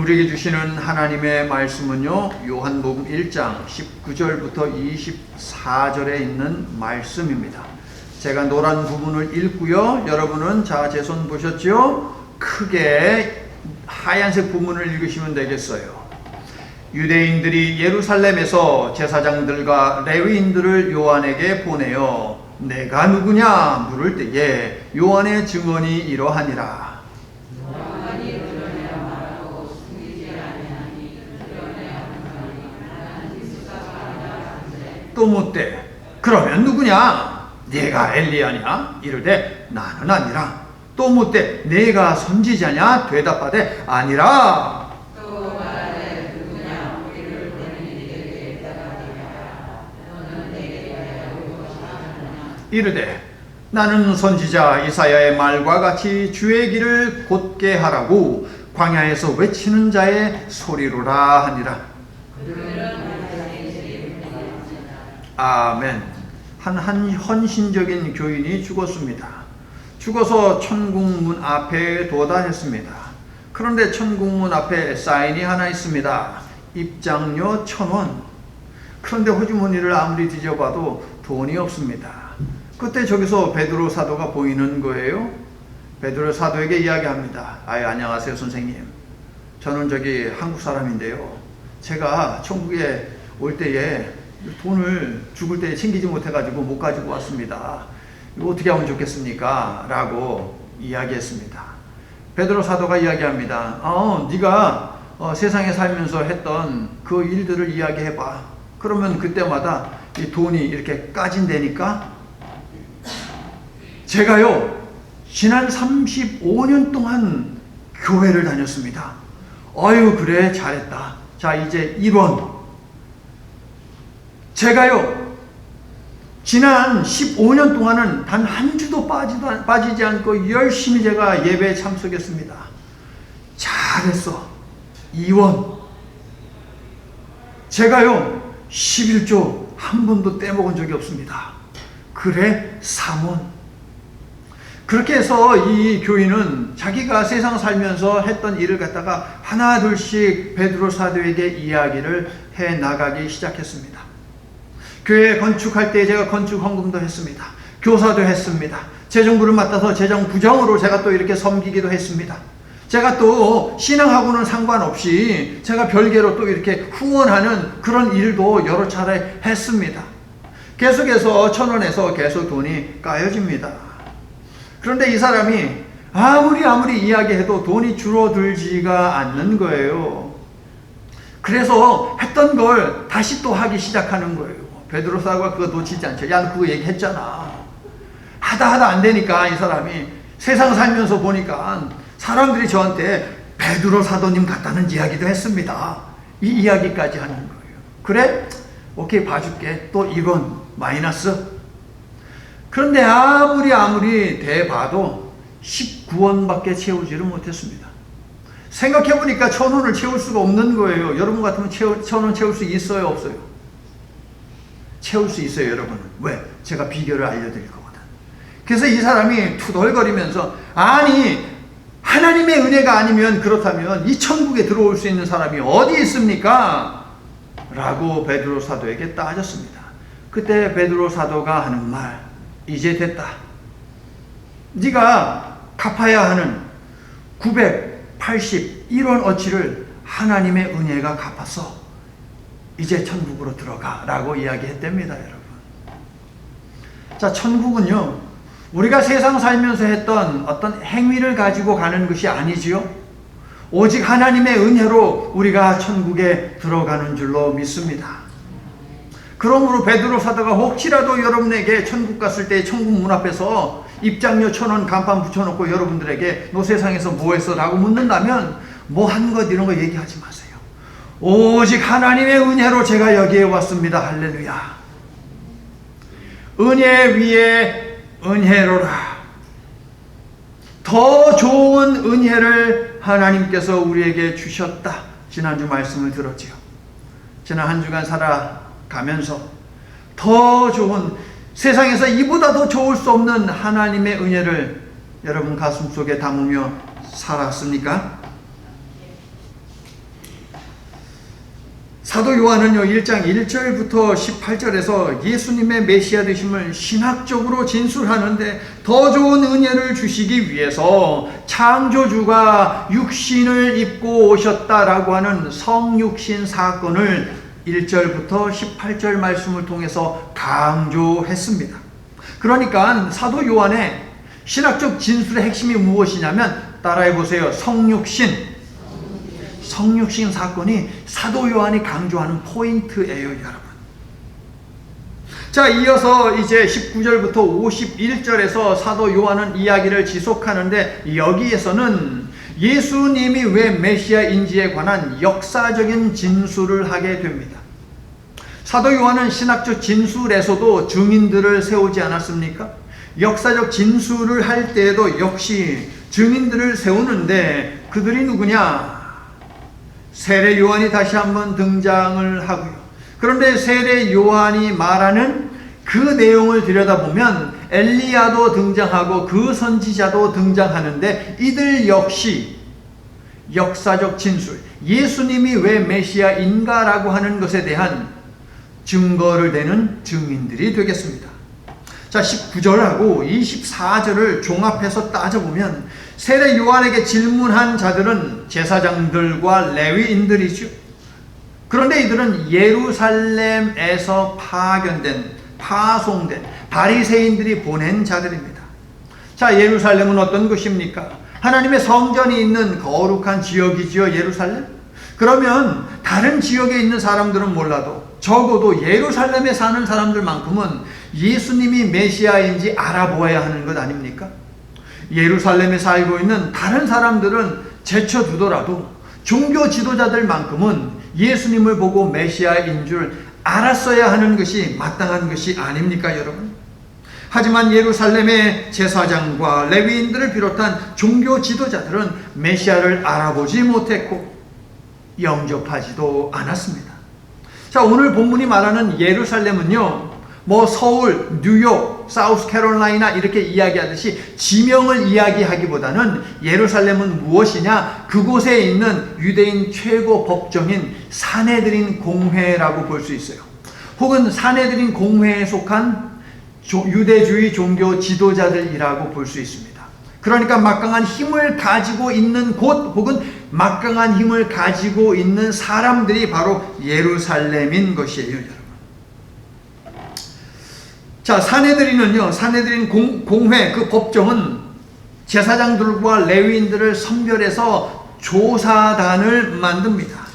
우리에게 주시는 하나님의 말씀은요, 요한복음 1장 19절부터 24절에 있는 말씀입니다. 제가 노란 부분을 읽고요, 여러분은 자, 제 손 보셨죠? 크게 하얀색 부분을 읽으시면 되겠어요. 유대인들이 예루살렘에서 제사장들과 레위인들을 요한에게 보내어 내가 누구냐 물을 때에 요한의 증언이 이러하니라. 또 묻되 그러면 누구냐? 네가 엘리야냐? 이르되 나는 아니라. 또 묻되 네가 선지자냐? 대답하되 아니라. 또 말하되 누구냐? 우리를 보내는 이에게 대답하니라. 너는 내게 말하고 싶으냐? 이르되 나는 선지자 이사야의 말과 같이 주의 길을 곧게 하라고 광야에서 외치는 자의 소리로라 하니라. 아멘. 한 헌신적인 교인이 죽었습니다. 죽어서 천국문 앞에 도달했습니다. 그런데 천국문 앞에 사인이 하나 있습니다. 입장료 1,000원. 그런데 호주머니를 아무리 뒤져봐도 돈이 없습니다. 그때 저기서 베드로 사도가 보이는 거예요. 베드로 사도에게 이야기합니다. 안녕하세요 선생님. 저는 저기 한국 사람인데요. 제가 천국에 올 때에 돈을 죽을 때 챙기지 못해가지고 못 가지고 왔습니다. 이거 어떻게 하면 좋겠습니까? 라고 이야기했습니다. 베드로 사도가 이야기합니다. 네가 세상에 살면서 했던 그 일들을 이야기해봐. 그러면 그때마다 이 돈이 이렇게 까진다니까. 제가요 지난 35년 동안 교회를 다녔습니다. 그래 잘했다. 자 이제 1원. 제가요 지난 15년 동안은 단 한 주도 빠지지 않고 열심히 제가 예배에 참석했습니다. 잘했어. 2원. 제가요 11조 한 번도 떼먹은 적이 없습니다. 그래 3원. 그렇게 해서 이 교인은 자기가 세상 살면서 했던 일을 갖다가 하나 둘씩 베드로 사도에게 이야기를 해 나가기 시작했습니다. 교회 건축할 때 제가 건축 헌금도 했습니다. 교사도 했습니다. 재정부를 맡아서 재정 부정으로 제가 또 이렇게 섬기기도 했습니다. 제가 또 신앙하고는 상관없이 제가 별개로 또 이렇게 후원하는 그런 일도 여러 차례 했습니다. 계속해서 1,000원에서 계속 돈이 까여집니다. 그런데 이 사람이 아무리 이야기해도 돈이 줄어들지가 않는 거예요. 그래서 했던 걸 다시 또 하기 시작하는 거예요. 베드로 사도가 그거 놓치지 않죠. 야, 너 그거 얘기했잖아. 하다 안 되니까 이 사람이 세상 살면서 보니까 사람들이 저한테 베드로 사도님 같다는 이야기도 했습니다. 이 이야기까지 하는 거예요. 그래? 오케이 봐줄게. 또 이건 마이너스. 그런데 아무리 대봐도 19원밖에 채우지를 못했습니다. 생각해보니까 1,000원을 채울 수가 없는 거예요. 여러분 같으면 1,000원 채울 수 있어요 없어요? 채울 수 있어요 여러분은. 왜? 제가 비결을 알려드릴 거거든. 그래서 이 사람이 투덜거리면서 하나님의 은혜가 아니면 그렇다면 이 천국에 들어올 수 있는 사람이 어디 있습니까? 라고 베드로 사도에게 따졌습니다. 그때 베드로 사도가 하는 말, 이제 됐다. 네가 갚아야 하는 981원 어치를 하나님의 은혜가 갚았어. 이제 천국으로 들어가 라고 이야기했답니다 여러분. 자, 천국은요 우리가 세상 살면서 했던 어떤 행위를 가지고 가는 것이 아니지요. 오직 하나님의 은혜로 우리가 천국에 들어가는 줄로 믿습니다. 그러므로 베드로 사도가 혹시라도 여러분에게 천국 갔을 때 천국 문 앞에서 입장료 1,000원 간판 붙여놓고 여러분들에게 너 세상에서 뭐 했어? 라고 묻는다면 뭐 한 것 이런 거 얘기하지 마세요. 오직 하나님의 은혜로 제가 여기에 왔습니다. 할렐루야. 은혜 위에 은혜로라. 더 좋은 은혜를 하나님께서 우리에게 주셨다. 지난주 말씀을 들었지요. 지난 한 주간 살아가면서 더 좋은, 세상에서 이보다 더 좋을 수 없는 하나님의 은혜를 여러분 가슴속에 담으며 살았습니까? 사도 요한은요 1장 1절부터 18절에서 예수님의 메시아 되심을 신학적으로 진술하는데 더 좋은 은혜를 주시기 위해서 창조주가 육신을 입고 오셨다라고 하는 성육신 사건을 1절부터 18절 말씀을 통해서 강조했습니다. 그러니까 사도 요한의 신학적 진술의 핵심이 무엇이냐면 따라해 보세요. 성육신 사건이 사도 요한이 강조하는 포인트예요, 여러분. 자, 이어서 이제 19절부터 51절에서 사도 요한은 이야기를 지속하는데 여기에서는 예수님이 왜 메시아인지에 관한 역사적인 진술을 하게 됩니다. 사도 요한은 신학적 진술에서도 증인들을 세우지 않았습니까? 역사적 진술을 할 때에도 역시 증인들을 세우는데 그들이 누구냐? 세례 요한이 다시 한번 등장을 하고요. 그런데 세례 요한이 말하는 그 내용을 들여다보면 엘리야도 등장하고 그 선지자도 등장하는데 이들 역시 역사적 진술, 예수님이 왜 메시아인가라고 하는 것에 대한 증거를 대는 증인들이 되겠습니다. 자, 19절하고 24절을 종합해서 따져보면 세례 요한에게 질문한 자들은 제사장들과 레위인들이죠. 그런데 이들은 예루살렘에서 파송된 바리새인들이 보낸 자들입니다. 자, 예루살렘은 어떤 곳입니까? 하나님의 성전이 있는 거룩한 지역이지요, 예루살렘. 그러면 다른 지역에 있는 사람들은 몰라도 적어도 예루살렘에 사는 사람들만큼은 예수님이 메시아인지 알아보아야 하는 것 아닙니까? 예루살렘에 살고 있는 다른 사람들은 제쳐두더라도 종교 지도자들만큼은 예수님을 보고 메시아인 줄 알았어야 하는 것이 마땅한 것이 아닙니까, 여러분? 하지만 예루살렘의 제사장과 레위인들을 비롯한 종교 지도자들은 메시아를 알아보지 못했고 영접하지도 않았습니다. 자, 오늘 본문이 말하는 예루살렘은요, 서울, 뉴욕, 사우스캐롤라이나 이렇게 이야기하듯이 지명을 이야기하기보다는 예루살렘은 무엇이냐? 그곳에 있는 유대인 최고 법정인 산헤드린 공회라고 볼 수 있어요. 혹은 산헤드린 공회에 속한 유대주의 종교 지도자들이라고 볼 수 있습니다. 그러니까 막강한 힘을 가지고 있는 곳 혹은 막강한 힘을 가지고 있는 사람들이 바로 예루살렘인 것이에요, 여러분. 자, 산헤드린 공회, 그 법정은 제사장들과 레위인들을 선별해서 조사단을 만듭니다.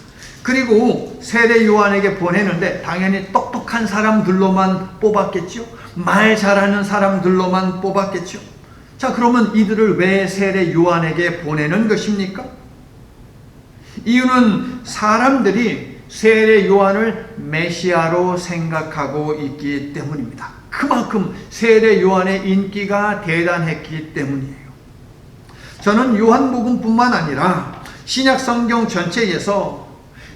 그리고 세례 요한에게 보내는데 당연히 똑똑한 사람들로만 뽑았겠죠. 말 잘하는 사람들로만 뽑았겠죠. 자, 그러면 이들을 왜 세례 요한에게 보내는 것입니까? 이유는 사람들이 세례 요한을 메시아로 생각하고 있기 때문입니다. 그만큼 세례 요한의 인기가 대단했기 때문이에요. 저는 요한복음뿐만 아니라 신약 성경 전체에서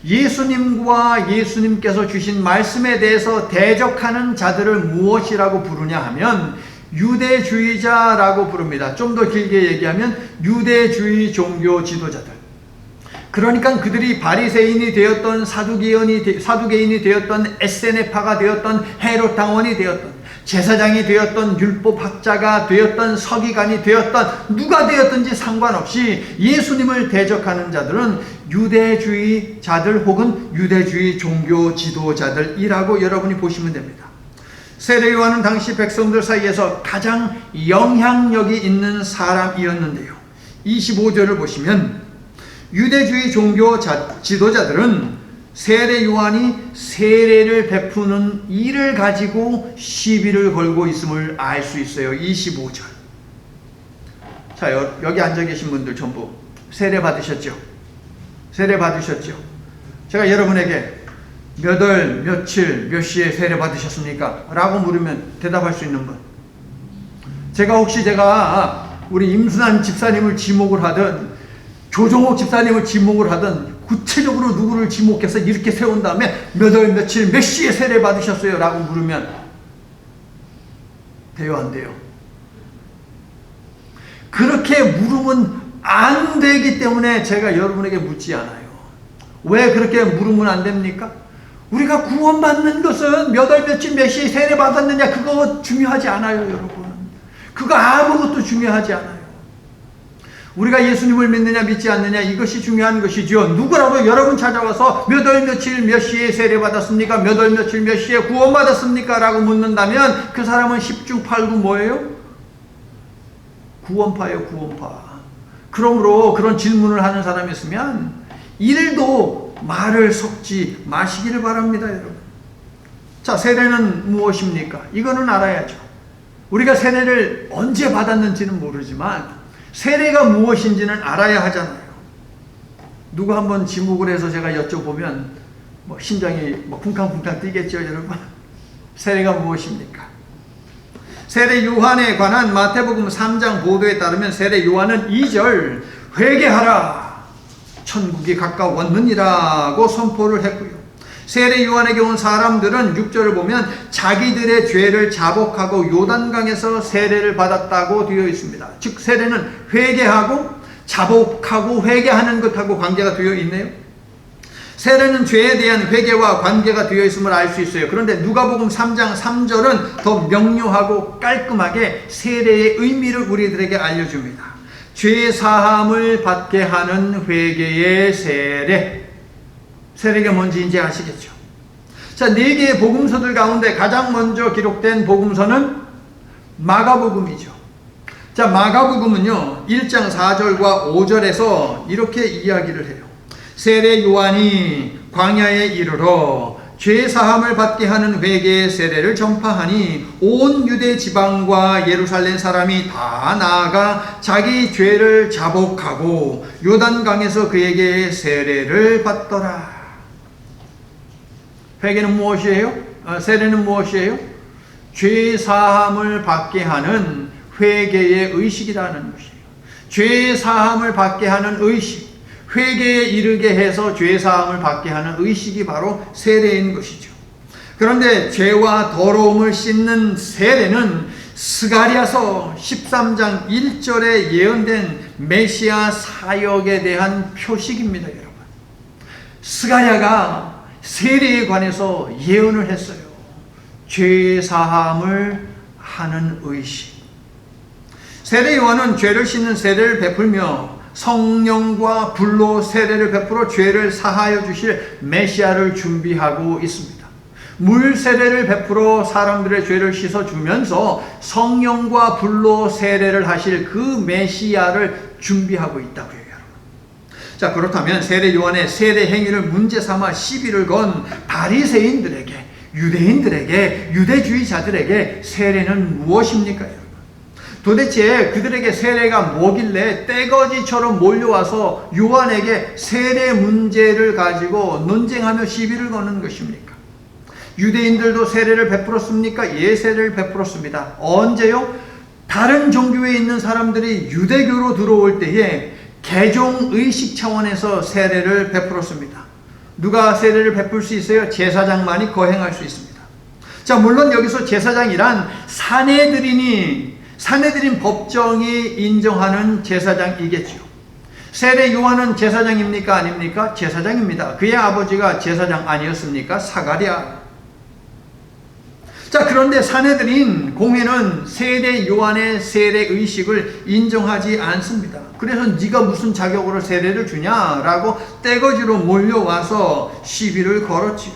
예수님과 예수님께서 주신 말씀에 대해서 대적하는 자들을 무엇이라고 부르냐 하면 유대주의자라고 부릅니다. 좀 더 길게 얘기하면 유대주의 종교 지도자들. 그러니까 그들이 바리새인이 되었던 사두개인이 되었던 에세네파가 되었던 헤롯 당원이 되었던 제사장이 되었던 율법학자가 되었던 서기관이 되었던 누가 되었든지 상관없이 예수님을 대적하는 자들은 유대주의자들 혹은 유대주의 종교 지도자들이라고 여러분이 보시면 됩니다. 세례 요한은 당시 백성들 사이에서 가장 영향력이 있는 사람이었는데요. 25절을 보시면 유대주의 종교 지도자들은 세례 요한이 세례를 베푸는 일을 가지고 시비를 걸고 있음을 알 수 있어요. 25절. 자, 여기 앉아 계신 분들 전부 세례 받으셨죠? 세례 받으셨죠? 제가 여러분에게 몇 월, 며칠, 몇 시에 세례 받으셨습니까? 라고 물으면 대답할 수 있는 분. 제가 우리 임순환 집사님을 지목을 하든 조종옥 집사님을 지목을 하든 구체적으로 누구를 지목해서 이렇게 세운 다음에 몇 월, 며칠, 몇 시에 세례 받으셨어요? 라고 물으면 돼요, 안 돼요? 그렇게 물으면 안 되기 때문에 제가 여러분에게 묻지 않아요. 왜 그렇게 물으면 안 됩니까? 우리가 구원받는 것은 몇 월 며칠 몇 시에 세례 받았느냐 그거 중요하지 않아요, 여러분. 그거 아무것도 중요하지 않아요. 우리가 예수님을 믿느냐 믿지 않느냐 이것이 중요한 것이죠. 누구라도 여러분 찾아와서 몇 월 며칠 몇 시에 세례 받았습니까? 몇 월 며칠 몇 시에 구원 받았습니까? 라고 묻는다면 그 사람은 10중 8구 뭐예요? 구원파예요, 구원파. 그러므로 그런 질문을 하는 사람이 있으면 1도 말을 섞지 마시기를 바랍니다, 여러분. 자, 세례는 무엇입니까? 이거는 알아야죠. 우리가 세례를 언제 받았는지는 모르지만 세례가 무엇인지는 알아야 하잖아요. 누가 한번 지목을 해서 제가 여쭤보면 심장이 쿵쾅쿵쾅 뛰겠죠, 여러분. 세례가 무엇입니까? 세례 요한에 관한 마태복음 3장 보도에 따르면 세례 요한은 2절 회개하라 천국이 가까웠느니라고 선포를 했고요. 세례 요한에게 온 사람들은 6절을 보면 자기들의 죄를 자복하고 요단강에서 세례를 받았다고 되어 있습니다. 즉 세례는 회개하고 자복하고 회개하는 것하고 관계가 되어 있네요. 세례는 죄에 대한 회개와 관계가 되어 있음을 알 수 있어요. 그런데 누가복음 3장 3절은 더 명료하고 깔끔하게 세례의 의미를 우리들에게 알려줍니다. 죄 사함을 받게 하는 회개의 세례. 세례가 뭔지 이제 아시겠죠? 자, 4개의 복음서들 가운데 가장 먼저 기록된 복음서는 마가복음이죠. 자, 마가복음은요 1장 4절과 5절에서 이렇게 이야기를 해요. 세례 요한이 광야에 이르러 죄 사함을 받게 하는 회개의 세례를 전파하니 온 유대 지방과 예루살렘 사람이 다 나아가 자기 죄를 자복하고 요단강에서 그에게 세례를 받더라. 회개는 무엇이에요? 세례는 무엇이에요? 죄 사함을 받게 하는 회개의 의식이라는 것이에요. 죄 사함을 받게 하는 의식, 회개에 이르게 해서 죄 사함을 받게 하는 의식이 바로 세례인 것이죠. 그런데 죄와 더러움을 씻는 세례는 스가랴서 13장 1절에 예언된 메시아 사역에 대한 표식입니다, 여러분. 스가랴가 세례에 관해서 예언을 했어요. 죄 사함을 하는 의식. 세례 요한은 죄를 씻는 세례를 베풀며 성령과 불로 세례를 베풀어 죄를 사하여 주실 메시아를 준비하고 있습니다. 물 세례를 베풀어 사람들의 죄를 씻어 주면서 성령과 불로 세례를 하실 그 메시아를 준비하고 있다고요, 여러분. 자, 그렇다면 세례 요한의 세례 행위를 문제 삼아 시비를 건 바리새인들에게, 유대인들에게, 유대주의자들에게 세례는 무엇입니까, 여러분? 도대체 그들에게 세례가 뭐길래 떼거지처럼 몰려와서 요한에게 세례 문제를 가지고 논쟁하며 시비를 거는 것입니까? 유대인들도 세례를 베풀었습니까? 예, 세례를 베풀었습니다. 언제요? 다른 종교에 있는 사람들이 유대교로 들어올 때에 개종의식 차원에서 세례를 베풀었습니다. 누가 세례를 베풀 수 있어요? 제사장만이 거행할 수 있습니다. 자, 물론 여기서 제사장이란 사내들인 법정이 인정하는 제사장이겠죠. 세례 요한은 제사장입니까? 아닙니까? 제사장입니다. 그의 아버지가 제사장 아니었습니까? 사가랴. 자, 그런데 사내들인 공회는 세례 요한의 세례 의식을 인정하지 않습니다. 그래서 네가 무슨 자격으로 세례를 주냐라고 떼거지로 몰려와서 시비를 걸었지요.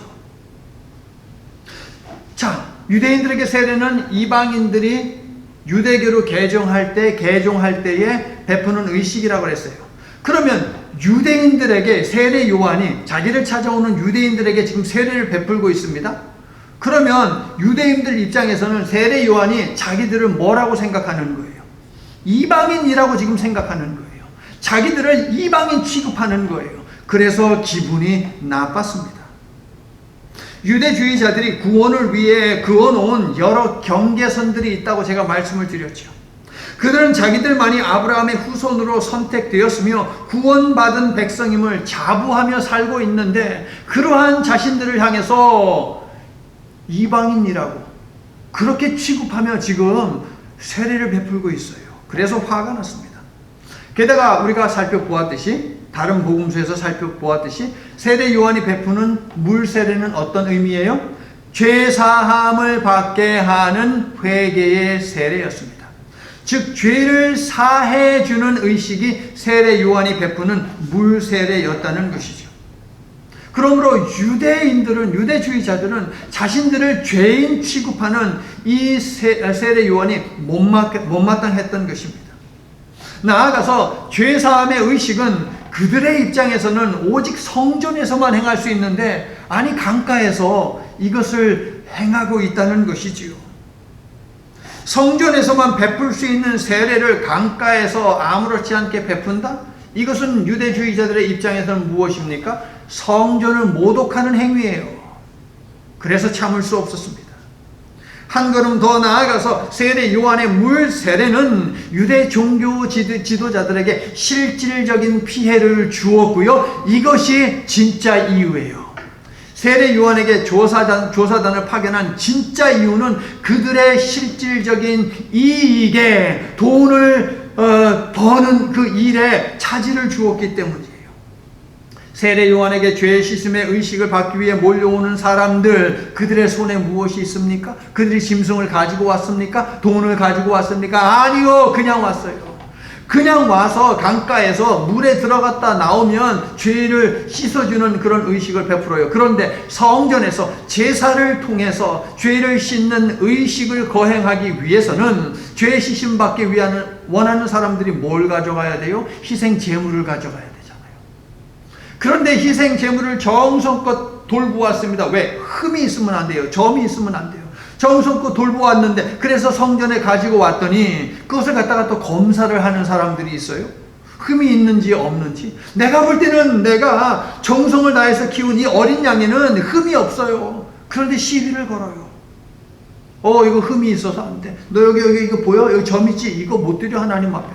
자, 유대인들에게 세례는 이방인들이 유대교로 개종할 때에 베푸는 의식이라고 했어요. 그러면 유대인들에게 세례 요한이 자기를 찾아오는 유대인들에게 지금 세례를 베풀고 있습니다. 그러면 유대인들 입장에서는 세례 요한이 자기들을 뭐라고 생각하는 거예요? 이방인이라고 지금 생각하는 거예요. 자기들을 이방인 취급하는 거예요. 그래서 기분이 나빴습니다. 유대주의자들이 구원을 위해 그어놓은 여러 경계선들이 있다고 제가 말씀을 드렸죠. 그들은 자기들만이 아브라함의 후손으로 선택되었으며 구원받은 백성임을 자부하며 살고 있는데 그러한 자신들을 향해서 이방인이라고 그렇게 취급하며 지금 세례를 베풀고 있어요. 그래서 화가 났습니다. 게다가 우리가 살펴보았듯이, 다른 복음서에서 살펴보았듯이 세례 요한이 베푸는 물 세례는 어떤 의미예요? 죄 사함을 받게 하는 회개의 세례였습니다. 즉 죄를 사해 주는 의식이 세례 요한이 베푸는 물 세례였다는 것이죠. 그러므로 유대주의자들은 자신들을 죄인 취급하는 이 세례 요한이 못마땅했던 것입니다. 나아가서 죄사함의 의식은 그들의 입장에서는 오직 성전에서만 행할 수 있는데, 아니 강가에서 이것을 행하고 있다는 것이지요. 성전에서만 베풀 수 있는 세례를 강가에서 아무렇지 않게 베푼다? 이것은 유대주의자들의 입장에서는 무엇입니까? 성전을 모독하는 행위예요. 그래서 참을 수 없었습니다. 한 걸음 더 나아가서 세례 요한의 물 세례는 유대 종교 지도자들에게 실질적인 피해를 주었고요. 이것이 진짜 이유예요. 세례 요한에게 조사단을 파견한 진짜 이유는 그들의 실질적인 이익에, 돈을 버는 그 일에 차질을 주었기 때문이에요. 세례 요한에게 죄 씻음의 의식을 받기 위해 몰려오는 사람들, 그들의 손에 무엇이 있습니까? 그들이 짐승을 가지고 왔습니까? 돈을 가지고 왔습니까? 아니요, 그냥 왔어요. 그냥 와서 강가에서 물에 들어갔다 나오면 죄를 씻어주는 그런 의식을 베풀어요. 그런데 성전에서 제사를 통해서 죄를 씻는 의식을 거행하기 위해서는 죄 씻음 받기 원하는 사람들이 뭘 가져가야 돼요? 희생 제물을 가져가야 되잖아요. 그런데 희생 제물을 정성껏 돌보았습니다. 왜? 흠이 있으면 안 돼요. 점이 있으면 안 돼요. 정성껏 돌보았는데, 그래서 성전에 가지고 왔더니 그것을 갖다가 또 검사를 하는 사람들이 있어요. 흠이 있는지 없는지. 내가 볼 때는 내가 정성을 다해서 키운 이 어린 양에는 흠이 없어요. 그런데 시비를 걸어요. 이거 흠이 있어서 안 돼. 너 여기 이거 보여? 여기 점 있지? 이거 못 드려, 하나님 앞에.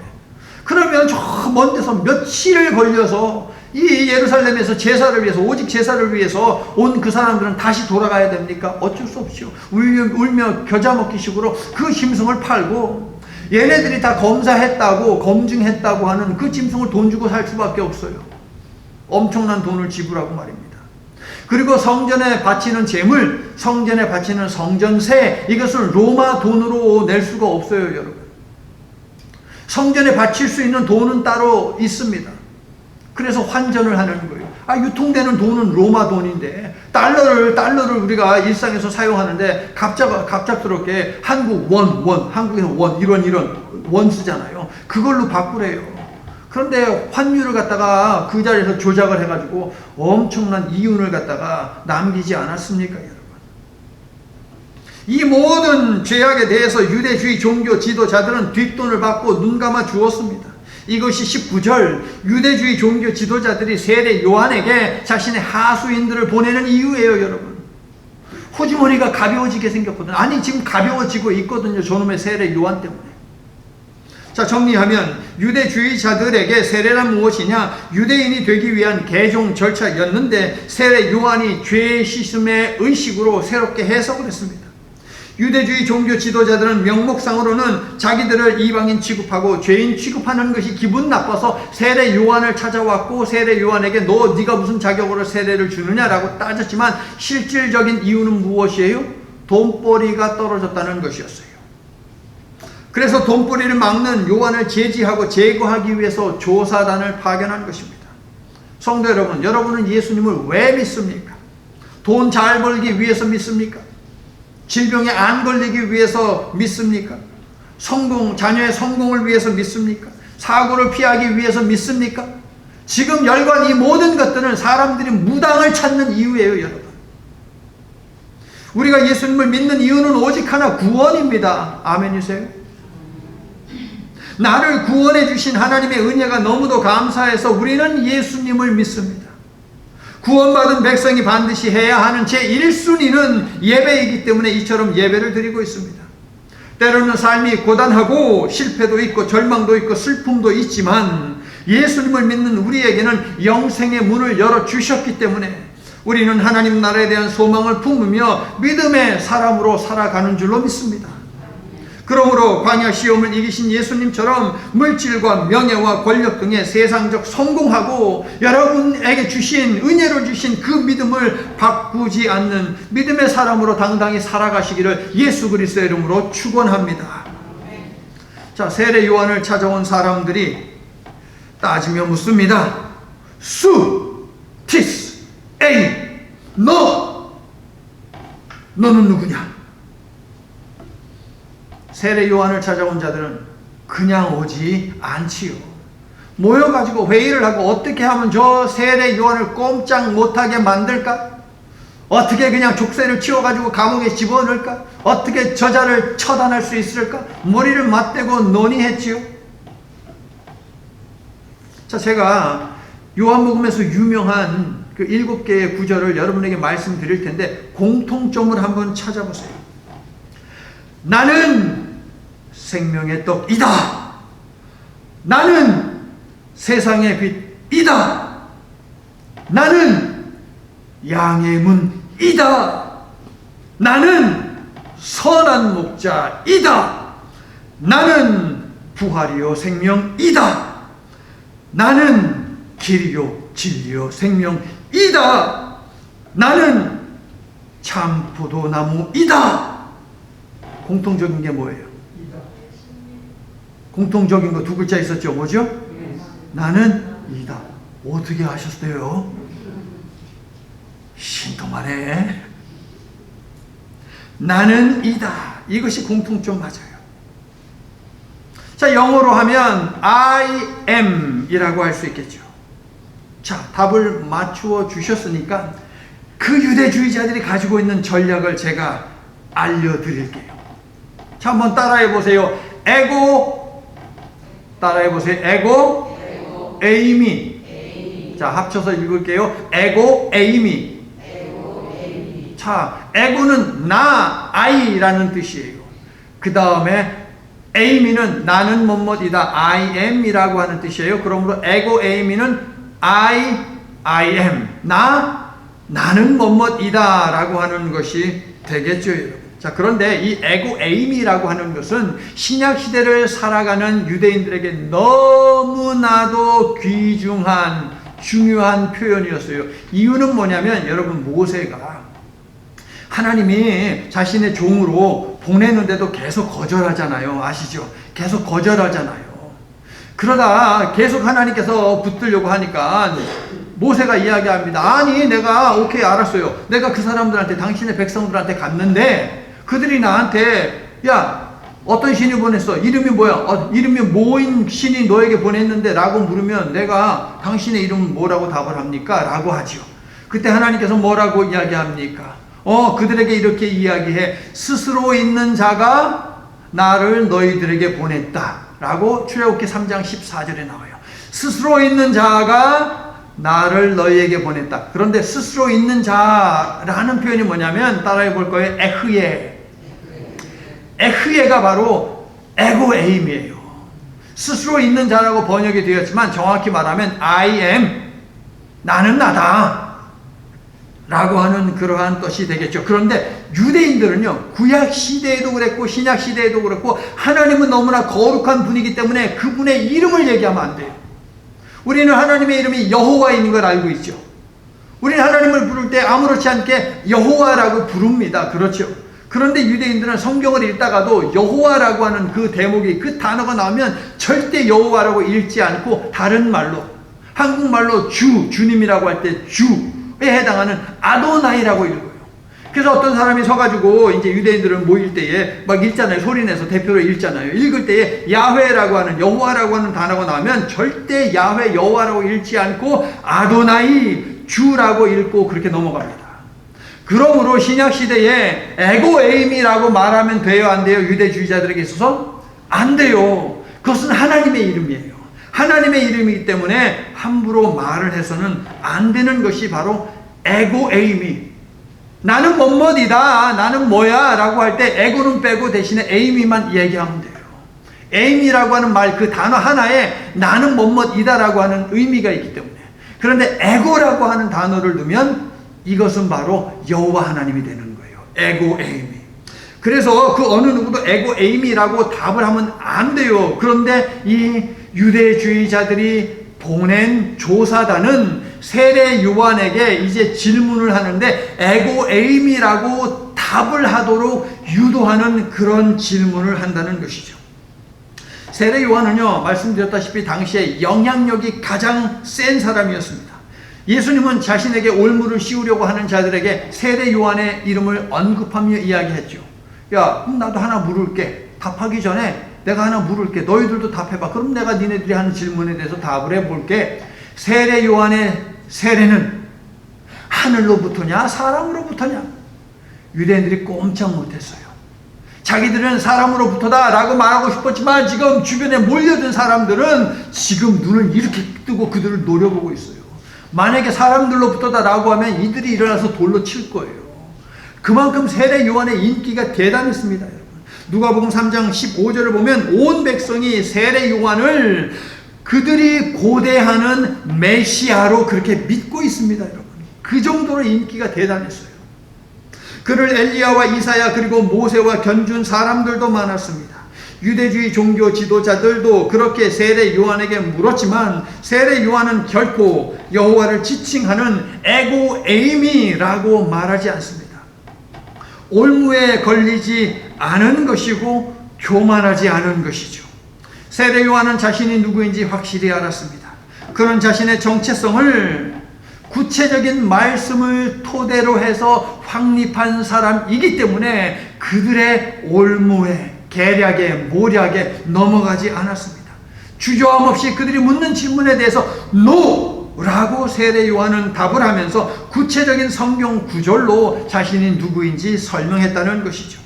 그러면 저 먼 데서 며칠을 걸려서 이 예루살렘에서 제사를 위해서, 오직 제사를 위해서 온 그 사람들은 다시 돌아가야 됩니까? 어쩔 수 없죠. 울며 겨자 먹기식으로 그 짐승을 팔고, 얘네들이 다 검사했다고, 검증했다고 하는 그 짐승을 돈 주고 살 수밖에 없어요. 엄청난 돈을 지불하고 말입니다. 그리고 성전에 바치는 제물, 성전에 바치는 성전세, 이것을 로마 돈으로 낼 수가 없어요, 여러분. 성전에 바칠 수 있는 돈은 따로 있습니다. 그래서 환전을 하는 거예요. 유통되는 돈은 로마 돈인데, 달러를 우리가 일상에서 사용하는데 갑작스럽게 한국 한국에서 이런 원 쓰잖아요. 그걸로 바꾸래요. 그런데 환율을 갖다가 그 자리에서 조작을 해가지고 엄청난 이윤을 갖다가 남기지 않았습니까, 여러분? 이 모든 죄악에 대해서 유대주의 종교 지도자들은 뒷돈을 받고 눈 감아 주었습니다. 이것이 19절 유대주의 종교 지도자들이 세례 요한에게 자신의 하수인들을 보내는 이유예요, 여러분. 호주머니가 가벼워지게 생겼거든요. 아니, 지금 가벼워지고 있거든요. 저놈의 세례 요한 때문에. 자, 정리하면 유대주의자들에게 세례란 무엇이냐? 유대인이 되기 위한 개종 절차였는데 세례 요한이 죄 씻음의 의식으로 새롭게 해석을 했습니다. 유대주의 종교 지도자들은 명목상으로는 자기들을 이방인 취급하고 죄인 취급하는 것이 기분 나빠서 세례 요한을 찾아왔고, 세례 요한에게 네가 무슨 자격으로 세례를 주느냐라고 따졌지만, 실질적인 이유는 무엇이에요? 돈벌이가 떨어졌다는 것이었어요. 그래서 돈벌이를 막는 요한을 제지하고 제거하기 위해서 조사단을 파견한 것입니다. 성도 여러분, 여러분은 예수님을 왜 믿습니까? 돈 잘 벌기 위해서 믿습니까? 질병에 안 걸리기 위해서 믿습니까? 자녀의 성공을 위해서 믿습니까? 사고를 피하기 위해서 믿습니까? 지금 열관 이 모든 것들은 사람들이 무당을 찾는 이유예요, 여러분. 우리가 예수님을 믿는 이유는 오직 하나, 구원입니다. 아멘이세요? 나를 구원해 주신 하나님의 은혜가 너무도 감사해서 우리는 예수님을 믿습니다. 구원받은 백성이 반드시 해야 하는 제1순위는 예배이기 때문에 이처럼 예배를 드리고 있습니다. 때로는 삶이 고단하고 실패도 있고 절망도 있고 슬픔도 있지만 예수님을 믿는 우리에게는 영생의 문을 열어주셨기 때문에 우리는 하나님 나라에 대한 소망을 품으며 믿음의 사람으로 살아가는 줄로 믿습니다. 그러므로 광야 시험을 이기신 예수님처럼 물질과 명예와 권력 등의 세상적 성공하고 여러분에게 주신 은혜로 주신 그 믿음을 바꾸지 않는 믿음의 사람으로 당당히 살아가시기를 예수 그리스도의 이름으로 축원합니다. 자, 세례 요한을 찾아온 사람들이 따지며 묻습니다. 수, 티스, 에이, 너는 누구냐? 세례 요한을 찾아온 자들은 그냥 오지 않지요. 모여가지고 회의를 하고 어떻게 하면 저 세례 요한을 꼼짝 못하게 만들까? 어떻게 그냥 족쇄를 치워가지고 감옥에 집어넣을까? 어떻게 저자를 처단할 수 있을까? 머리를 맞대고 논의했지요. 자, 제가 요한복음에서 유명한 그 7개의 구절을 여러분에게 말씀드릴 텐데 공통점을 한번 찾아보세요. 나는 생명의 떡이다. 나는 세상의 빛이다. 나는 양의 문이다. 나는 선한 목자이다. 나는 부활이요 생명이다. 나는 길이요 진리요 생명이다. 나는 참 포도나무이다. 공통적인 게 뭐예요? 공통적인 거 두 글자 있었죠. 뭐죠? 나는 이다. 어떻게 하셨어요? 신통하네. 나는 이다. 이것이 공통점 맞아요. 자, 영어로 하면 I am 이라고 할 수 있겠죠. 자, 답을 맞추어 주셨으니까 그 유대주의자들이 가지고 있는 전략을 제가 알려드릴게요. 자, 한번 따라해 보세요. 에고, 따라해 보세요. 에고, 에이미. 자, 합쳐서 읽을게요. 에고, 에이미. 자, 에고는 나, I라는 뜻이에요. 그 다음에 에이미는 나는 뭐뭐이다. I am이라고 하는 뜻이에요. 그러므로 에고, 에이미는 I am. 나는 뭐뭐이다 라고 하는 것이 되겠죠, 여러분. 자, 그런데 이 에고 에이미라고 하는 것은 신약 시대를 살아가는 유대인들에게 너무나도 귀중한 중요한 표현이었어요. 이유는 뭐냐면 여러분, 모세가 하나님이 자신의 종으로 보내는데도 계속 거절하잖아요. 아시죠? 계속 거절하잖아요. 그러다 계속 하나님께서 붙들려고 하니까 모세가 이야기합니다. 아니, 내가 오케이 알았어요. 내가 그 사람들한테, 당신의 백성들한테 갔는데 그들이 나한테 야, 어떤 신이 보냈어? 이름이 뭐야? 이름이 뭐인 신이 너에게 보냈는데? 라고 물으면 내가 당신의 이름은 뭐라고 답을 합니까? 라고 하죠. 그때 하나님께서 뭐라고 이야기합니까? 그들에게 이렇게 이야기해. 스스로 있는 자가 나를 너희들에게 보냈다 라고 출애굽기 3장 14절에 나와요. 스스로 있는 자가 나를 너희에게 보냈다. 그런데 스스로 있는 자라는 표현이 뭐냐면 따라해 볼 거예요. 에흐예가 바로 에고에임이에요. 스스로 있는 자라고 번역이 되었지만 정확히 말하면 I am, 나는 나다 라고 하는 그러한 뜻이 되겠죠. 그런데 유대인들은요, 구약 시대에도 그랬고 신약 시대에도 그랬고 하나님은 너무나 거룩한 분이기 때문에 그분의 이름을 얘기하면 안 돼요. 우리는 하나님의 이름이 여호와인 걸 알고 있죠. 우리는 하나님을 부를 때 아무렇지 않게 여호와라고 부릅니다. 그렇죠. 그런데 유대인들은 성경을 읽다가도 여호와라고 하는 그 대목이, 그 단어가 나오면 절대 여호와라고 읽지 않고 다른 말로, 한국말로 주님이라고 할 때 주에 해당하는 아도나이라고 읽어요. 그래서 어떤 사람이 서가지고 이제 유대인들은 모일 때에 막 읽잖아요. 소리내서 대표로 읽잖아요. 읽을 때에 야훼라고 하는, 여호와라고 하는 단어가 나오면 절대 야훼 여호와라고 읽지 않고 아도나이 주라고 읽고 그렇게 넘어갑니다. 그러므로 신약시대에 에고에임이라고 말하면 돼요, 안 돼요? 유대주의자들에게 있어서 안 돼요. 그것은 하나님의 이름이에요. 하나님의 이름이기 때문에 함부로 말을 해서는 안 되는 것이 바로 에고에임이. 나는 뭐뭐이다, 나는 뭐야 라고 할 때 에고는 빼고 대신에 에임이만 얘기하면 돼요. 에임이라고 하는 말, 그 단어 하나에 나는 뭐뭐이다 라고 하는 의미가 있기 때문에. 그런데 에고라고 하는 단어를 넣으면 이것은 바로 여호와 하나님이 되는 거예요. 에고에임이. 그래서 그 어느 누구도 에고 에이미라고 답을 하면 안 돼요. 그런데 이 유대주의자들이 보낸 조사단은 세례 요한에게 이제 질문을 하는데 에고 에이미라고 답을 하도록 유도하는 그런 질문을 한다는 것이죠. 세례 요한은요, 말씀드렸다시피 당시에 영향력이 가장 센 사람이었습니다. 예수님은 자신에게 올무를 씌우려고 하는 자들에게 세례 요한의 이름을 언급하며 이야기했죠. 야, 그럼 나도 하나 물을게. 답하기 전에 내가 하나 물을게. 너희들도 답해봐. 그럼 내가 니네들이 하는 질문에 대해서 답을 해볼게. 세례 요한의 세례는 하늘로부터냐 사람으로부터냐? 유대인들이 꼼짝 못했어요. 자기들은 사람으로부터다 라고 말하고 싶었지만 지금 주변에 몰려든 사람들은 지금 눈을 이렇게 뜨고 그들을 노려보고 있어요. 만약에 사람들로부터다 라고 하면 이들이 일어나서 돌로 칠 거예요. 그만큼 세례 요한의 인기가 대단했습니다. 여러분. 누가복음 3장 15절을 보면 온 백성이 세례 요한을 그들이 고대하는 메시아로 그렇게 믿고 있습니다. 여러분. 그 정도로 인기가 대단했어요. 그를 엘리야와 이사야 그리고 모세와 견준 사람들도 많았습니다. 유대주의 종교 지도자들도 그렇게 세례 요한에게 물었지만 세례 요한은 결코 여호와를 지칭하는 에고 에이미라고 말하지 않습니다. 올무에 걸리지 않은 것이고 교만하지 않은 것이죠. 세례 요한은 자신이 누구인지 확실히 알았습니다. 그는 자신의 정체성을 구체적인 말씀을 토대로 해서 확립한 사람이기 때문에 그들의 올무에 계략에 모략에 넘어가지 않았습니다. 주저함 없이 그들이 묻는 질문에 대해서 NO라고 세례 요한은 답을 하면서 구체적인 성경 구절로 자신이 누구인지 설명했다는 것이죠.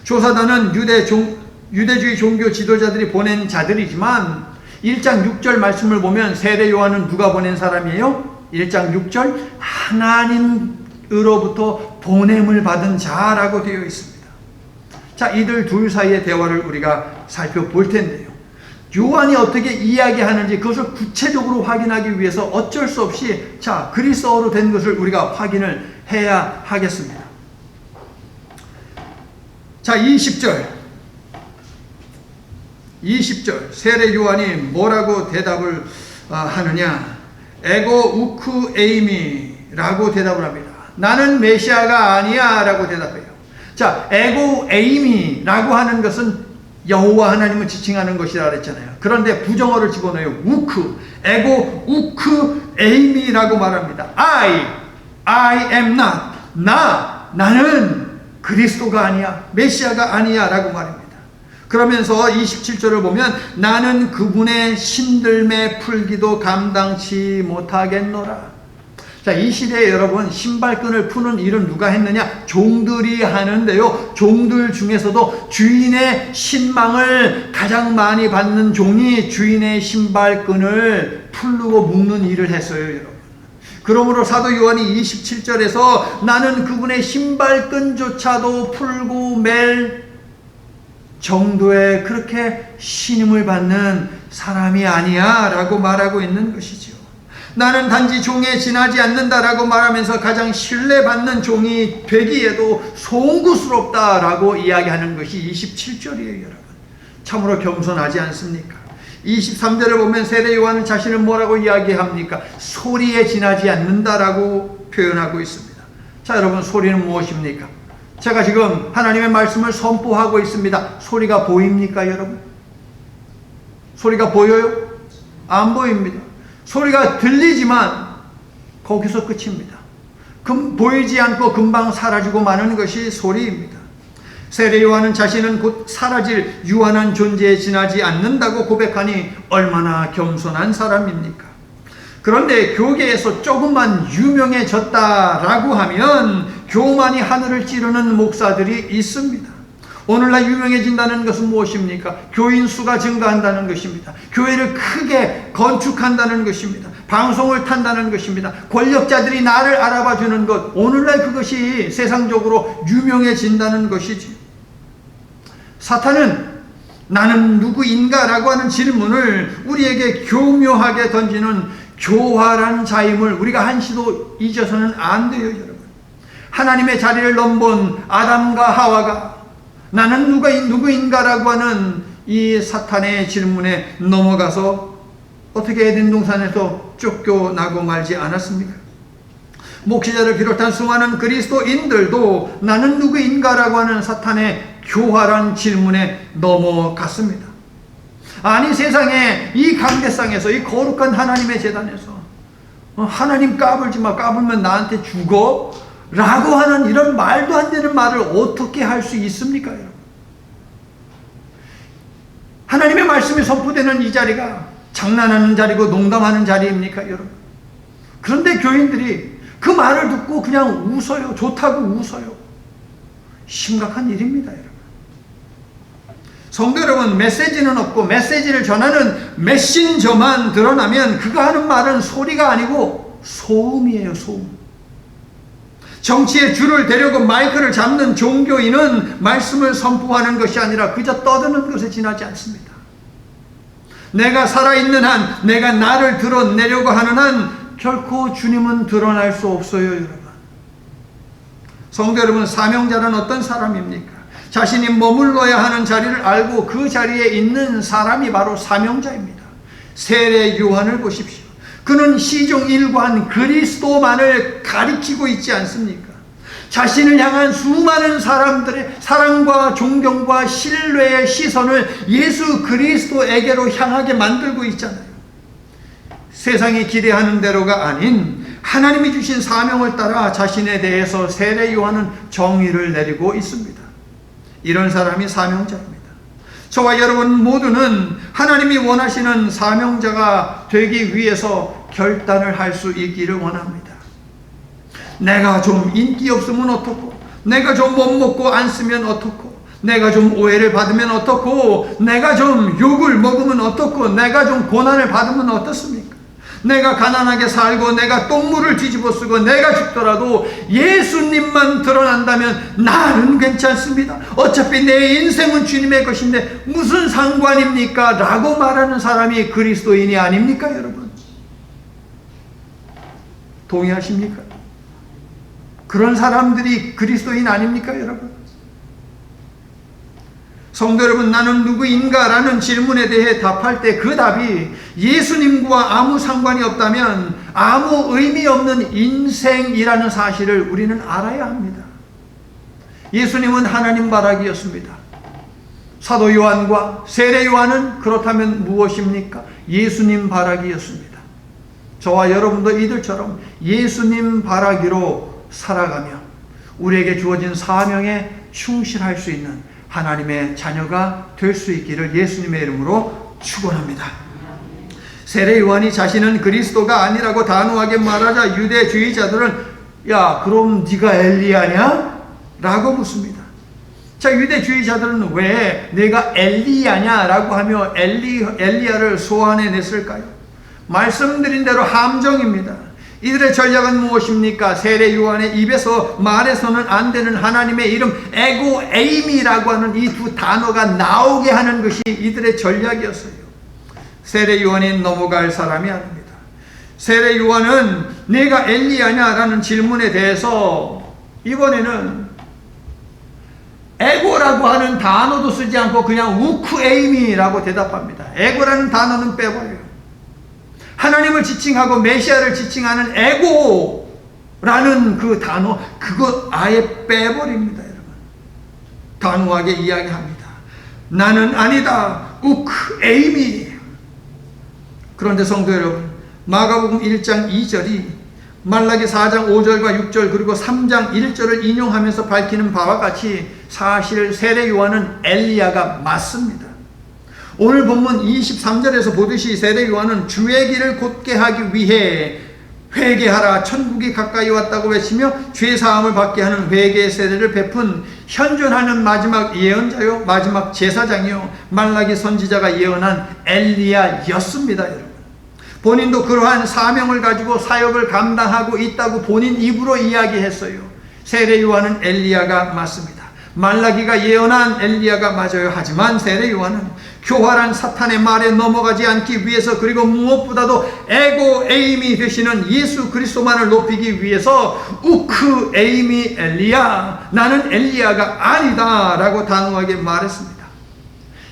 조사단은 유대주의 종교 지도자들이 보낸 자들이지만 1장 6절 말씀을 보면 세례 요한은 누가 보낸 사람이에요? 1장 6절 하나님으로부터 보냄을 받은 자라고 되어 있습니다. 자, 이들 둘 사이의 대화를 우리가 살펴볼 텐데요. 요한이 어떻게 이야기하는지 그것을 구체적으로 확인하기 위해서 어쩔 수 없이 자, 그리스어로 된 것을 우리가 확인을 해야 하겠습니다. 자, 20절 세례 요한이 뭐라고 대답을 하느냐? 에고 우크 에이미라고 대답을 합니다. 나는 메시아가 아니야 라고 대답해요. 자, 에고 에이미라고 하는 것은 여호와 하나님을 지칭하는 것이라 그랬잖아요. 그런데 부정어를 집어넣어요. 우크, 에고 우크 에이미라고 말합니다. I am not. 나는 그리스도가 아니야, 메시아가 아니야 라고 말합니다. 그러면서 27절을 보면 나는 그분의 신들매 풀기도 감당치 못하겠노라. 자, 이 시대에 여러분 신발끈을 푸는 일은 누가 했느냐? 종들이 하는데요. 종들 중에서도 주인의 신망을 가장 많이 받는 종이 주인의 신발끈을 풀고 묶는 일을 했어요, 여러분. 그러므로 사도 요한이 27절에서 나는 그분의 신발끈조차도 풀고 맬 정도의 그렇게 신임을 받는 사람이 아니야 라고 말하고 있는 것이죠. 나는 단지 종에 지나지 않는다 라고 말하면서 가장 신뢰받는 종이 되기에도 송구스럽다 라고 이야기하는 것이 27절이에요. 여러분, 참으로 겸손하지 않습니까? 23절을 보면 세례 요한은 자신을 뭐라고 이야기합니까? 소리에 지나지 않는다 라고 표현하고 있습니다. 자, 여러분, 소리는 무엇입니까? 제가 지금 하나님의 말씀을 선포하고 있습니다. 소리가 보입니까, 여러분? 소리가 보여요? 안 보입니다. 소리가 들리지만 거기서 끝입니다. 보이지 않고 금방 사라지고 마는 것이 소리입니다. 세례 요한은 자신은 곧 사라질 유한한 존재에 지나지 않는다고 고백하니 얼마나 겸손한 사람입니까? 그런데 교계에서 조금만 유명해졌다라고 하면 교만이 하늘을 찌르는 목사들이 있습니다. 오늘날 유명해진다는 것은 무엇입니까? 교인 수가 증가한다는 것입니다. 교회를 크게 건축한다는 것입니다. 방송을 탄다는 것입니다. 권력자들이 나를 알아봐 주는 것, 오늘날 그것이 세상적으로 유명해진다는 것이지. 사탄은 나는 누구인가? 라고 하는 질문을 우리에게 교묘하게 던지는 교활한 자임을 우리가 한시도 잊어서는 안 돼요, 여러분. 하나님의 자리를 넘본 아담과 하와가 나는 누구인가라고 하는 이 사탄의 질문에 넘어가서 어떻게 에덴 동산에서 쫓겨나고 말지 않았습니까? 목회자를 비롯한 수많은 그리스도인들도 나는 누구인가라고 하는 사탄의 교활한 질문에 넘어갔습니다. 아니, 세상에 이 강대상에서, 이 거룩한 하나님의 제단에서 하나님 까불지 마, 까불면 나한테 죽어 라고 하는 이런 말도 안 되는 말을 어떻게 할 수 있습니까, 여러분? 하나님의 말씀이 선포되는 이 자리가 장난하는 자리고 농담하는 자리입니까, 여러분? 그런데 교인들이 그 말을 듣고 그냥 웃어요. 좋다고 웃어요. 심각한 일입니다, 여러분. 성도 여러분, 메시지는 없고 메시지를 전하는 메신저만 드러나면 그가 하는 말은 소리가 아니고 소음이에요, 소음. 정치의 줄을 대려고 마이크를 잡는 종교인은 말씀을 선포하는 것이 아니라 그저 떠드는 것에 지나지 않습니다. 내가 살아있는 한, 내가 나를 드러내려고 하는 한 결코 주님은 드러날 수 없어요, 여러분. 성도 여러분, 사명자는 어떤 사람입니까? 자신이 머물러야 하는 자리를 알고 그 자리에 있는 사람이 바로 사명자입니다. 세례 요한을 보십시오. 그는 시종 일관 그리스도만을 가리키고 있지 않습니까? 자신을 향한 수많은 사람들의 사랑과 존경과 신뢰의 시선을 예수 그리스도에게로 향하게 만들고 있잖아요. 세상이 기대하는 대로가 아닌 하나님이 주신 사명을 따라 자신에 대해서 세례 요한은 정의를 내리고 있습니다. 이런 사람이 사명자입니다. 저와 여러분 모두는 하나님이 원하시는 사명자가 되기 위해서 결단을 할 수 있기를 원합니다. 내가 좀 인기 없으면 어떻고, 내가 좀 못 먹고 안 쓰면 어떻고, 내가 좀 오해를 받으면 어떻고, 내가 좀 욕을 먹으면 어떻고, 내가 좀 고난을 받으면 어떻습니까? 내가 가난하게 살고 내가 똥물을 뒤집어 쓰고 내가 죽더라도 예수님만 드러난다면 나는 괜찮습니다. 어차피 내 인생은 주님의 것인데 무슨 상관입니까? 라고 말하는 사람이 그리스도인이 아닙니까, 여러분? 동의하십니까? 그런 사람들이 그리스도인 아닙니까, 여러분? 성도 여러분, 나는 누구인가? 라는 질문에 대해 답할 때 그 답이 예수님과 아무 상관이 없다면 아무 의미 없는 인생이라는 사실을 우리는 알아야 합니다. 예수님은 하나님 바라기였습니다. 사도 요한과 세례 요한은 그렇다면 무엇입니까? 예수님 바라기였습니다. 저와 여러분도 이들처럼 예수님 바라기로 살아가며 우리에게 주어진 사명에 충실할 수 있는 하나님의 자녀가 될 수 있기를 예수님의 이름으로 축원합니다. 세례 요한이 자신은 그리스도가 아니라고 단호하게 말하자 유대주의자들은 야, 그럼 네가 엘리야냐? 라고 묻습니다. 자, 유대주의자들은 왜 내가 엘리야냐? 라고 하며 엘리야를 소환해냈을까요? 말씀드린 대로 함정입니다. 이들의 전략은 무엇입니까? 세례 요한의 입에서 말해서는 안 되는 하나님의 이름 에고에임이라고 하는 이 두 단어가 나오게 하는 것이 이들의 전략이었어요. 세례 요한이 넘어갈 사람이 아닙니다. 세례 요한은 내가 엘리야냐라는 질문에 대해서 이번에는 에고라고 하는 단어도 쓰지 않고 그냥 우크에임이라고 대답합니다. 에고라는 단어는 빼버려요. 하나님을 지칭하고 메시아를 지칭하는 에고라는 그 단어, 그거 아예 빼버립니다, 여러분. 단호하게 이야기합니다. 나는 아니다. 우크에임이. 그런데 성도 여러분, 마가복음 1장 2절이 말라기 4장 5절과 6절 그리고 3장 1절을 인용하면서 밝히는 바와 같이 사실 세례 요한은 엘리야가 맞습니다. 오늘 본문 23절에서 보듯이 세례 요한은 주의 길을 곧게 하기 위해 회개하라 천국이 가까이 왔다고 외치며 죄사함을 받게 하는 회개의 세례를 베푼 현존하는 마지막 예언자요 마지막 제사장이요 말라기 선지자가 예언한 엘리야였습니다, 여러분. 본인도 그러한 사명을 가지고 사역을 감당하고 있다고 본인 입으로 이야기했어요. 세례 요한은 엘리야가 맞습니다. 말라기가 예언한 엘리야가 맞아요. 하지만 세례 요한은 교활한 사탄의 말에 넘어가지 않기 위해서, 그리고 무엇보다도 에고 에임이 되시는 예수 그리스도만을 높이기 위해서 우크 에임이 엘리야, 나는 엘리야가 아니다 라고 단호하게 말했습니다.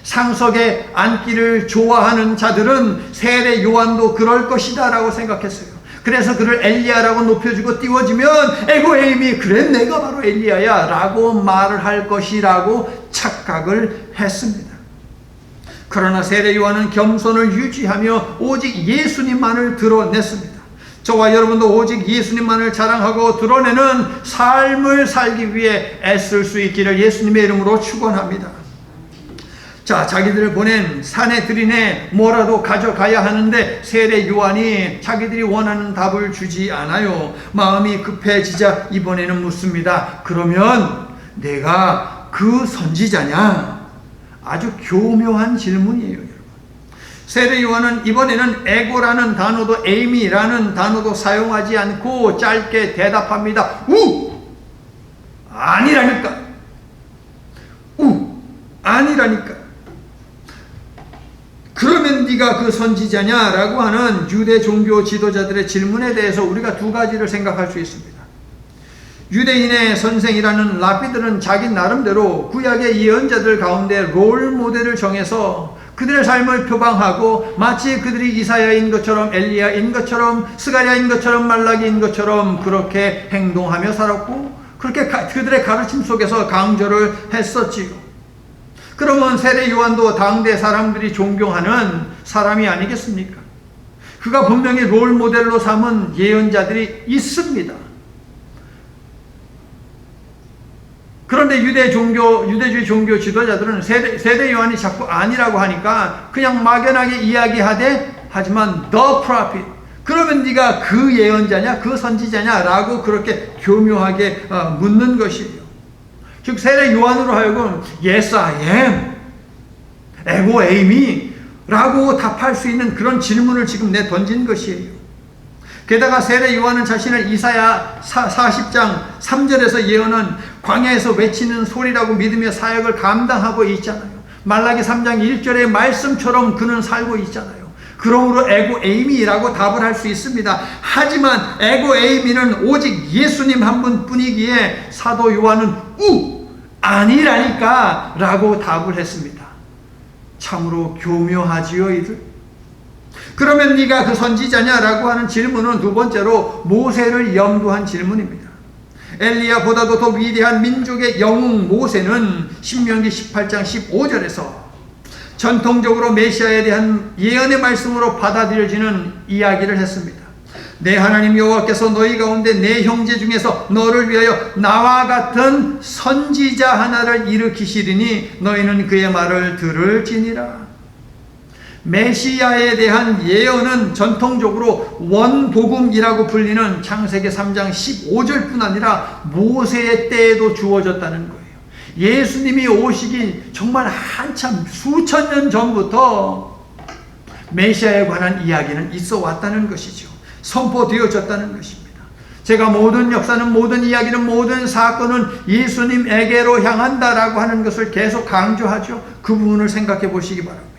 상석에 앉기를 좋아하는 자들은 세례 요한도 그럴 것이다 라고 생각했어요. 그래서 그를 엘리야라고 높여주고 띄워주면 에고 에임이 그래 내가 바로 엘리야야 라고 말을 할 것이라고 착각을 했습니다. 그러나 세례 요한은 겸손을 유지하며 오직 예수님만을 드러냈습니다. 저와 여러분도 오직 예수님만을 자랑하고 드러내는 삶을 살기 위해 애쓸 수 있기를 예수님의 이름으로 축원합니다. 자, 자기들을 보낸 사내들이네 뭐라도 가져가야 하는데 세례 요한이 자기들이 원하는 답을 주지 않아요. 마음이 급해지자 이번에는 묻습니다. 그러면 내가 그 선지자냐? 아주 교묘한 질문이에요, 여러분. 세례 요한은 이번에는 에고라는 단어도 에이미라는 단어도 사용하지 않고 짧게 대답합니다. 아니라니까. 아니라니까. 그러면 네가 그 선지자냐라고 하는 유대 종교 지도자들의 질문에 대해서 우리가 두 가지를 생각할 수 있습니다. 유대인의 선생이라는 랍비들은 자기 나름대로 구약의 예언자들 가운데 롤 모델을 정해서 그들의 삶을 표방하고 마치 그들이 이사야인 것처럼 엘리야인 것처럼 스가랴인 것처럼 말라기인 것처럼 그렇게 행동하며 살았고, 그렇게 그들의 가르침 속에서 강조를 했었지요. 그러면 세례 요한도 당대 사람들이 존경하는 사람이 아니겠습니까? 그가 분명히 롤 모델로 삼은 예언자들이 있습니다. 그런데 유대주의 종교 지도자들은 세례 요한이 자꾸 아니라고 하니까 그냥 막연하게 이야기하되, 하지만 the prophet, 그러면 네가 그 예언자냐 그 선지자냐 라고 그렇게 교묘하게 묻는 것이에요. 즉 세례 요한으로 하여금 yes I am, 에고 에이미 라고 답할 수 있는 그런 질문을 지금 던진 것이에요. 게다가 세례 요한은 자신을 이사야 40장 3절에서 예언한 광야에서 외치는 소리라고 믿으며 사역을 감당하고 있잖아요. 말라기 3장 1절의 말씀처럼 그는 살고 있잖아요. 그러므로 에고 에이미라고 답을 할 수 있습니다. 하지만 에고 에이미는 오직 예수님 한 분뿐이기에 사도 요한은 아니라니까 라고 답을 했습니다. 참으로 교묘하지요, 이들. 그러면 네가 그 선지자냐 라고 하는 질문은 두 번째로 모세를 염두한 질문입니다. 엘리야보다도 더 위대한 민족의 영웅 모세는 신명기 18장 15절에서 전통적으로 메시아에 대한 예언의 말씀으로 받아들여지는 이야기를 했습니다. 내 하나님 여호와께서 너희 가운데 내 형제 중에서 너를 위하여 나와 같은 선지자 하나를 일으키시리니 너희는 그의 말을 들을지니라. 메시아에 대한 예언은 전통적으로 원복음이라고 불리는 창세기 3장 15절뿐 아니라 모세의 때에도 주어졌다는 거예요. 예수님이 오시기 정말 한참 수천 년 전부터 메시아에 관한 이야기는 있어 왔다는 것이죠. 선포되어졌다는 것입니다. 제가 모든 역사는, 모든 이야기는, 모든 사건은 예수님에게로 향한다라고 하는 것을 계속 강조하죠. 그 부분을 생각해 보시기 바랍니다.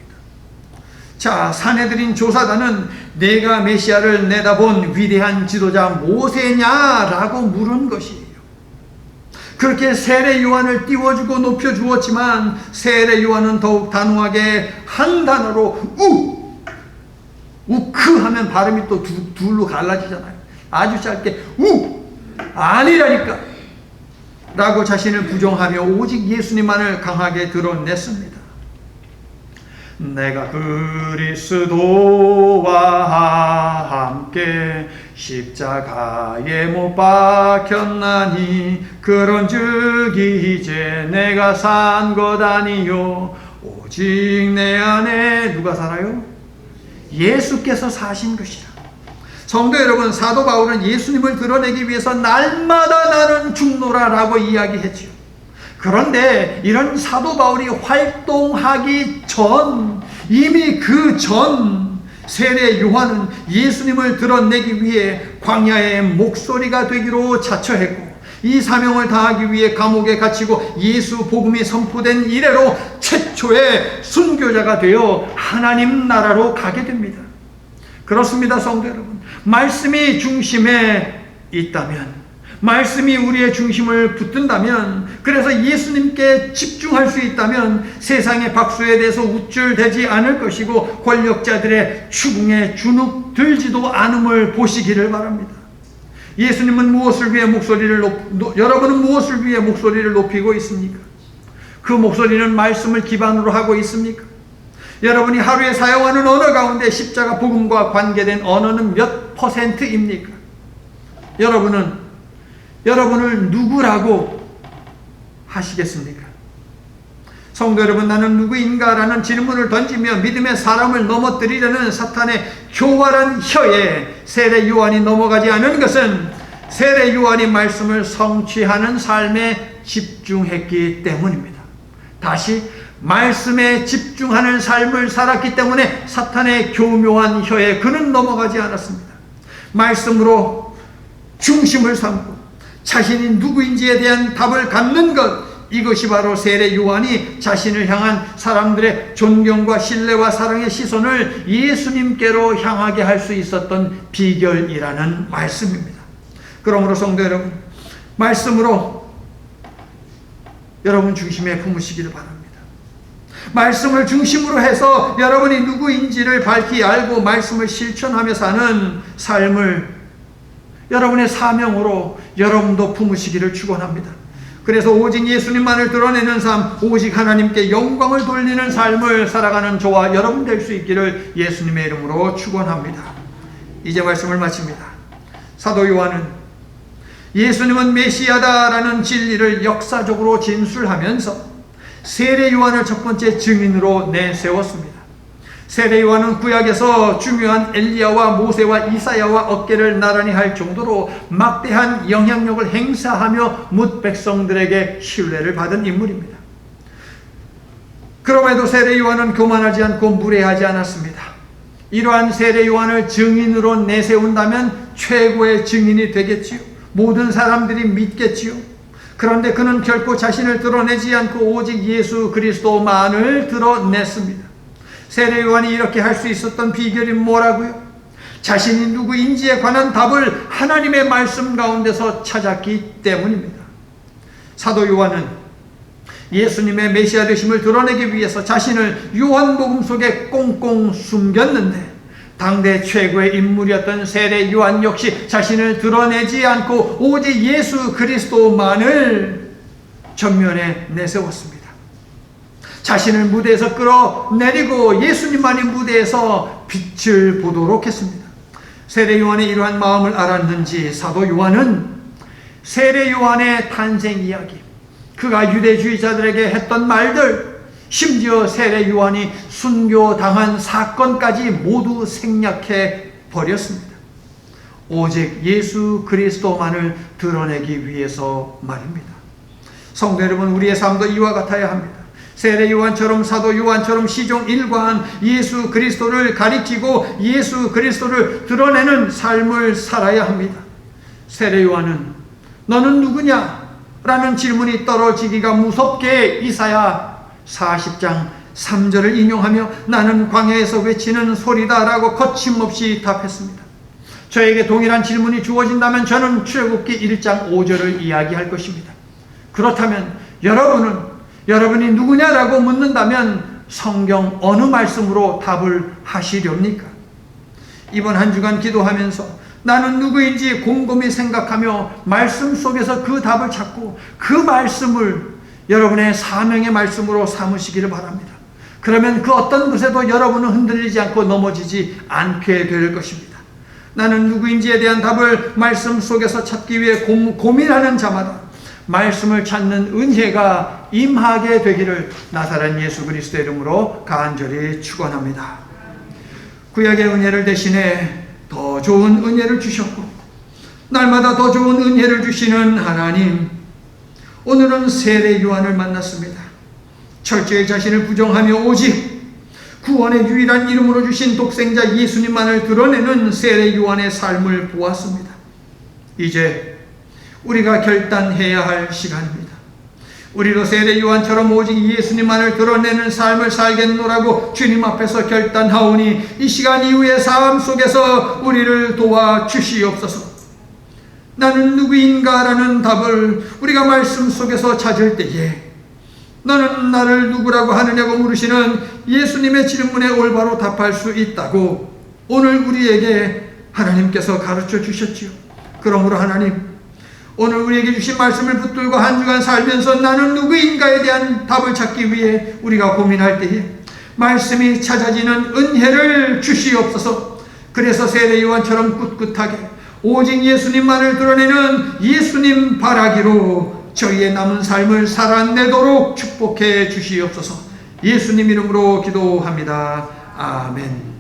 자, 사내들인 조사단은 내가 메시아를 내다본 위대한 지도자 모세냐라고 물은 것이에요. 그렇게 세례 요한을 띄워주고 높여주었지만 세례 요한은 더욱 단호하게 한 단어로 우크 하면 발음이 또 둘로 갈라지잖아요. 아주 짧게 아니라니까 라고 자신을 부정하며 오직 예수님만을 강하게 드러냈습니다. 내가 그리스도와 함께 십자가에 못 박혔나니 그런즉 이제 내가 산 것 아니요 오직 내 안에 누가 살아요? 예수께서 사신 것이라. 성도 여러분, 사도 바울은 예수님을 드러내기 위해서 날마다 나는 죽노라 라고 이야기했죠. 그런데 이런 사도 바울이 활동하기 전, 이미 그 전 세례 요한은 예수님을 드러내기 위해 광야의 목소리가 되기로 자처했고 이 사명을 다하기 위해 감옥에 갇히고 예수 복음이 선포된 이래로 최초의 순교자가 되어 하나님 나라로 가게 됩니다. 그렇습니다, 성도 여러분. 말씀이 중심에 있다면, 말씀이 우리의 중심을 붙든다면, 그래서 예수님께 집중할 수 있다면 세상의 박수에 대해서 우쭐대지 않을 것이고 권력자들의 추궁에 주눅 들지도 않음을 보시기를 바랍니다. 예수님은 무엇을 위해 여러분은 무엇을 위해 목소리를 높이고 있습니까? 그 목소리는 말씀을 기반으로 하고 있습니까? 여러분이 하루에 사용하는 언어 가운데 십자가 복음과 관계된 언어는 몇 %입니까? 여러분을 누구라고 하시겠습니까? 성도 여러분, 나는 누구인가? 라는 질문을 던지며 믿음의 사람을 넘어뜨리려는 사탄의 교활한 혀에 세례 요한이 넘어가지 않은 것은 세례 요한이 말씀을 성취하는 삶에 집중했기 때문입니다. 다시 말씀에 집중하는 삶을 살았기 때문에 사탄의 교묘한 혀에 그는 넘어가지 않았습니다. 말씀으로 중심을 삼고 자신이 누구인지에 대한 답을 갖는 것, 이것이 바로 세례 요한이 자신을 향한 사람들의 존경과 신뢰와 사랑의 시선을 예수님께로 향하게 할 수 있었던 비결이라는 말씀입니다. 그러므로 성도 여러분, 말씀으로 여러분 중심에 품으시기를 바랍니다. 말씀을 중심으로 해서 여러분이 누구인지를 밝히 알고 말씀을 실천하며 사는 삶을 여러분의 사명으로 여러분도 품으시기를 축원합니다. 그래서 오직 예수님만을 드러내는 삶, 오직 하나님께 영광을 돌리는 삶을 살아가는 저와 여러분 될 수 있기를 예수님의 이름으로 축원합니다. 이제 말씀을 마칩니다. 사도 요한은 예수님은 메시아다라는 진리를 역사적으로 진술하면서 세례 요한을 첫 번째 증인으로 내세웠습니다. 세례 요한은 구약에서 중요한 엘리야와 모세와 이사야와 어깨를 나란히 할 정도로 막대한 영향력을 행사하며 뭇 백성들에게 신뢰를 받은 인물입니다. 그럼에도 세례 요한은 교만하지 않고 무례하지 않았습니다. 이러한 세례 요한을 증인으로 내세운다면 최고의 증인이 되겠지요. 모든 사람들이 믿겠지요. 그런데 그는 결코 자신을 드러내지 않고 오직 예수 그리스도만을 드러냈습니다. 세례 요한이 이렇게 할 수 있었던 비결이 뭐라고요? 자신이 누구인지에 관한 답을 하나님의 말씀 가운데서 찾았기 때문입니다. 사도 요한은 예수님의 메시아 되심을 드러내기 위해서 자신을 요한복음 속에 꽁꽁 숨겼는데, 당대 최고의 인물이었던 세례 요한 역시 자신을 드러내지 않고 오직 예수 그리스도만을 전면에 내세웠습니다. 자신을 무대에서 끌어내리고 예수님만이 무대에서 빛을 보도록 했습니다. 세례 요한의 이러한 마음을 알았는지 사도 요한은 세례 요한의 탄생 이야기, 그가 유대주의자들에게 했던 말들, 심지어 세례 요한이 순교당한 사건까지 모두 생략해 버렸습니다. 오직 예수 그리스도만을 드러내기 위해서 말입니다. 성도 여러분, 우리의 삶도 이와 같아야 합니다. 세례 요한처럼 사도 요한처럼 시종 일관 예수 그리스도를 가리키고 예수 그리스도를 드러내는 삶을 살아야 합니다. 세례 요한은 너는 누구냐? 라는 질문이 떨어지기가 무섭게 이사야 40장 3절을 인용하며 나는 광야에서 외치는 소리다 라고 거침없이 답했습니다. 저에게 동일한 질문이 주어진다면 저는 출애굽기 1장 5절을 이야기할 것입니다. 그렇다면 여러분이 누구냐라고 묻는다면 성경 어느 말씀으로 답을 하시렵니까? 이번 한 주간 기도하면서 나는 누구인지 곰곰이 생각하며 말씀 속에서 그 답을 찾고 그 말씀을 여러분의 사명의 말씀으로 삼으시기를 바랍니다. 그러면 그 어떤 것에도 여러분은 흔들리지 않고 넘어지지 않게 될 것입니다. 나는 누구인지에 대한 답을 말씀 속에서 찾기 위해 고민하는 자마다 말씀을 찾는 은혜가 임하게 되기를 나사렛 예수 그리스도의 이름으로 간절히 축원합니다. 구약의 은혜를 대신해 더 좋은 은혜를 주셨고 날마다 더 좋은 은혜를 주시는 하나님, 오늘은 세례 요한을 만났습니다. 철저히 자신을 부정하며 오직 구원의 유일한 이름으로 주신 독생자 예수님만을 드러내는 세례 요한의 삶을 보았습니다. 이제 우리가 결단해야 할 시간입니다. 우리도 세례 요한처럼 오직 예수님만을 드러내는 삶을 살겠노라고 주님 앞에서 결단하오니 이 시간 이후의 삶 속에서 우리를 도와주시옵소서. 나는 누구인가 라는 답을 우리가 말씀 속에서 찾을 때에 너는 나를 누구라고 하느냐고 물으시는 예수님의 질문에 올바로 답할 수 있다고 오늘 우리에게 하나님께서 가르쳐 주셨지요. 그러므로 하나님, 오늘 우리에게 주신 말씀을 붙들고 한 주간 살면서 나는 누구인가에 대한 답을 찾기 위해 우리가 고민할 때에 말씀이 찾아지는 은혜를 주시옵소서. 그래서 세례 요한처럼 꿋꿋하게 오직 예수님만을 드러내는 예수님 바라기로 저희의 남은 삶을 살아내도록 축복해 주시옵소서. 예수님 이름으로 기도합니다. 아멘.